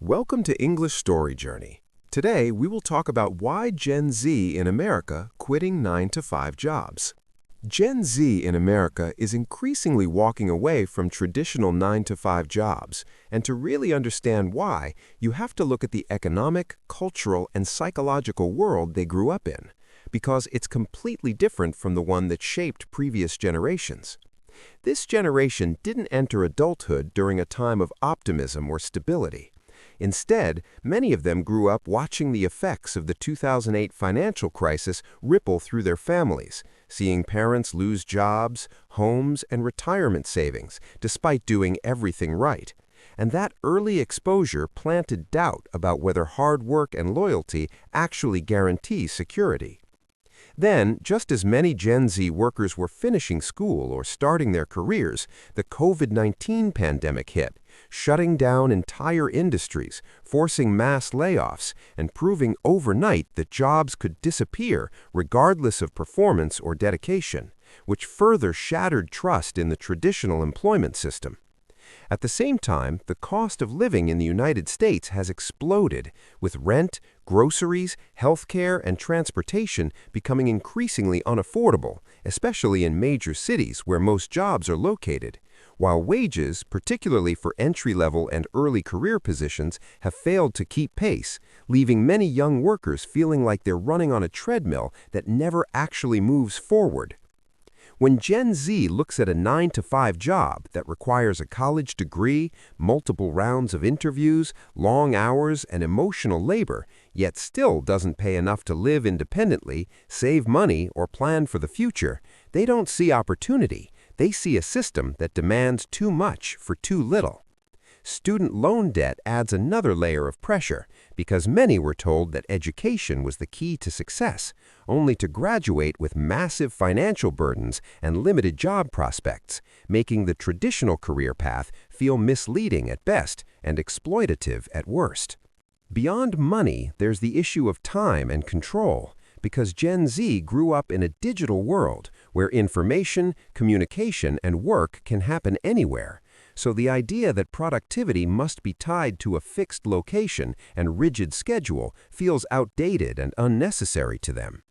Welcome to English Story Journey. Today, we will talk about why Gen Z in America quitting 9-to-5 jobs. Gen Z in America is increasingly walking away from traditional 9-to-5 jobs, and to really understand why, you have to look at the economic, cultural, and psychological world they grew up in, because it's completely different from the one that shaped previous generations. This generation didn't enter adulthood during a time of optimism or stability. Instead, many of them grew up watching the effects of the 2008 financial crisis ripple through their families, seeing parents lose jobs, homes, and retirement savings, despite doing everything right. And that early exposure planted doubt about whether hard work and loyalty actually guarantee security. Then, just as many Gen Z workers were finishing school or starting their careers, the COVID-19 pandemic hit, shutting down entire industries, forcing mass layoffs, and proving overnight that jobs could disappear regardless of performance or dedication, which further shattered trust in the traditional employment system. At the same time, the cost of living in the United States has exploded, with rent, groceries, healthcare, and transportation becoming increasingly unaffordable, especially in major cities where most jobs are located, while wages, particularly for entry-level and early career positions, have failed to keep pace, leaving many young workers feeling like they're running on a treadmill that never actually moves forward. When Gen Z looks at a 9-to-5 job that requires a college degree, multiple rounds of interviews, long hours, and emotional labor, yet still doesn't pay enough to live independently, save money, or plan for the future, they don't see opportunity. They see a system that demands too much for too little. Student loan debt adds another layer of pressure, because many were told that education was the key to success, only to graduate with massive financial burdens and limited job prospects, making the traditional career path feel misleading at best and exploitative at worst. Beyond money, there's the issue of time and control, because Gen Z grew up in a digital world where information, communication, and work can happen anywhere. So the idea that productivity must be tied to a fixed location and rigid schedule feels outdated and unnecessary to them.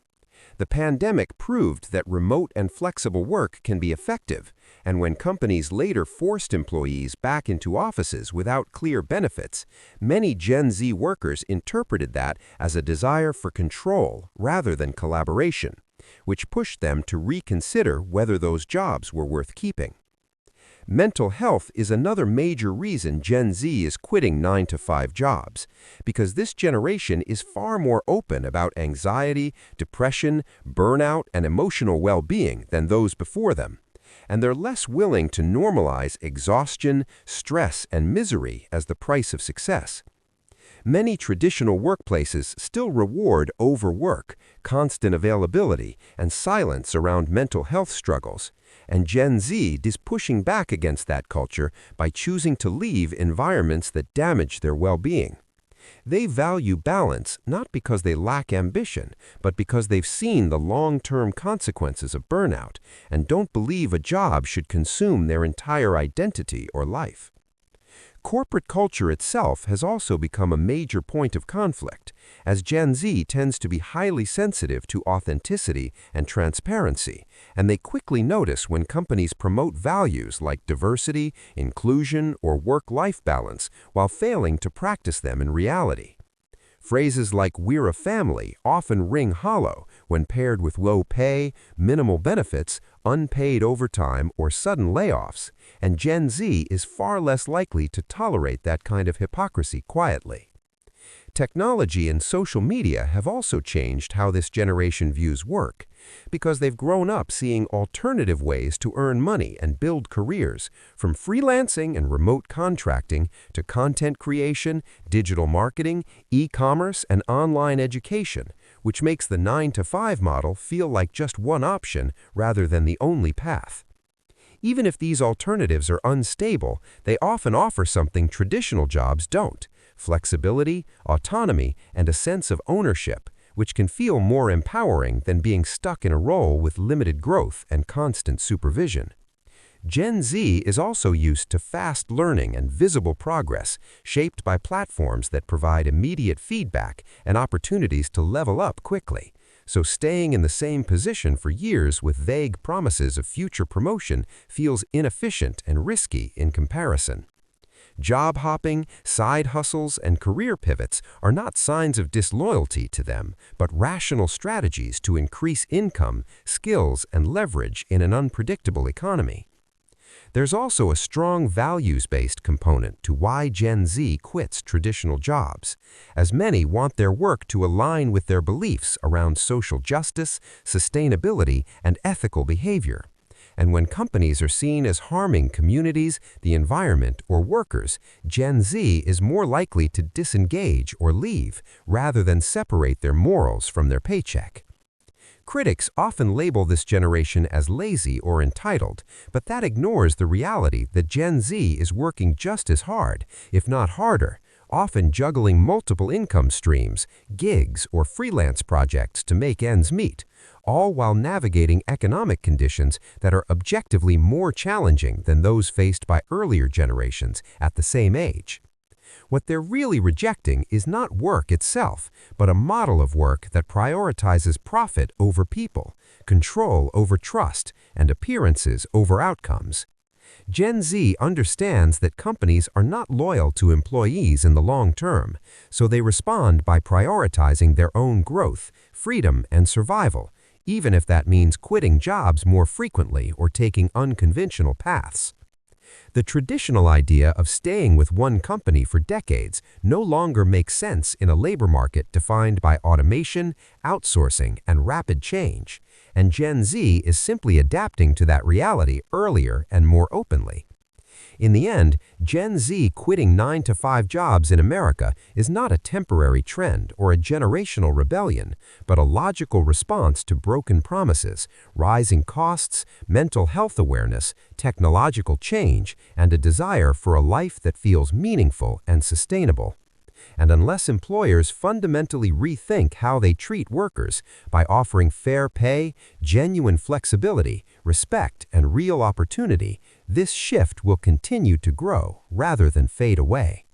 The pandemic proved that remote and flexible work can be effective, and when companies later forced employees back into offices without clear benefits, many Gen Z workers interpreted that as a desire for control rather than collaboration, which pushed them to reconsider whether those jobs were worth keeping. Mental health is another major reason Gen Z is quitting 9-to-5 jobs, because this generation is far more open about anxiety, depression, burnout, and emotional well-being than those before them, and they're less willing to normalize exhaustion, stress, and misery as the price of success. Many traditional workplaces still reward overwork, constant availability, and silence around mental health struggles, and Gen Z is pushing back against that culture by choosing to leave environments that damage their well-being. They value balance not because they lack ambition, but because they've seen the long-term consequences of burnout and don't believe a job should consume their entire identity or life. Corporate culture itself has also become a major point of conflict, as Gen Z tends to be highly sensitive to authenticity and transparency, and they quickly notice when companies promote values like diversity, inclusion, or work-life balance while failing to practice them in reality. Phrases like "we're a family" often ring hollow when paired with low pay, minimal benefits, unpaid overtime, or sudden layoffs, and Gen Z is far less likely to tolerate that kind of hypocrisy quietly. Technology and social media have also changed how this generation views work, because they've grown up seeing alternative ways to earn money and build careers, from freelancing and remote contracting to content creation, digital marketing, e-commerce, and online education, which makes the 9-to-5 model feel like just one option rather than the only path. Even if these alternatives are unstable, they often offer something traditional jobs don't: flexibility, autonomy, and a sense of ownership, which can feel more empowering than being stuck in a role with limited growth and constant supervision. Gen Z is also used to fast learning and visible progress, shaped by platforms that provide immediate feedback and opportunities to level up quickly. So staying in the same position for years with vague promises of future promotion feels inefficient and risky in comparison. Job hopping, side hustles, and career pivots are not signs of disloyalty to them, but rational strategies to increase income, skills, and leverage in an unpredictable economy. There's also a strong values-based component to why Gen Z quits traditional jobs, as many want their work to align with their beliefs around social justice, sustainability, and ethical behavior. And when companies are seen as harming communities, the environment, or workers, Gen Z is more likely to disengage or leave rather than separate their morals from their paycheck. Critics often label this generation as lazy or entitled, but that ignores the reality that Gen Z is working just as hard, if not harder, often juggling multiple income streams, gigs, or freelance projects to make ends meet, all while navigating economic conditions that are objectively more challenging than those faced by earlier generations at the same age. What they're really rejecting is not work itself, but a model of work that prioritizes profit over people, control over trust, and appearances over outcomes. Gen Z understands that companies are not loyal to employees in the long term, so they respond by prioritizing their own growth, freedom, and survival, even if that means quitting jobs more frequently or taking unconventional paths. The traditional idea of staying with one company for decades no longer makes sense in a labor market defined by automation, outsourcing, and rapid change, and Gen Z is simply adapting to that reality earlier and more openly. In the end, Gen Z quitting 9-to-5 jobs in America is not a temporary trend or a generational rebellion, but a logical response to broken promises, rising costs, mental health awareness, technological change, and a desire for a life that feels meaningful and sustainable. And unless employers fundamentally rethink how they treat workers by offering fair pay, genuine flexibility, respect, and real opportunity, this shift will continue to grow rather than fade away.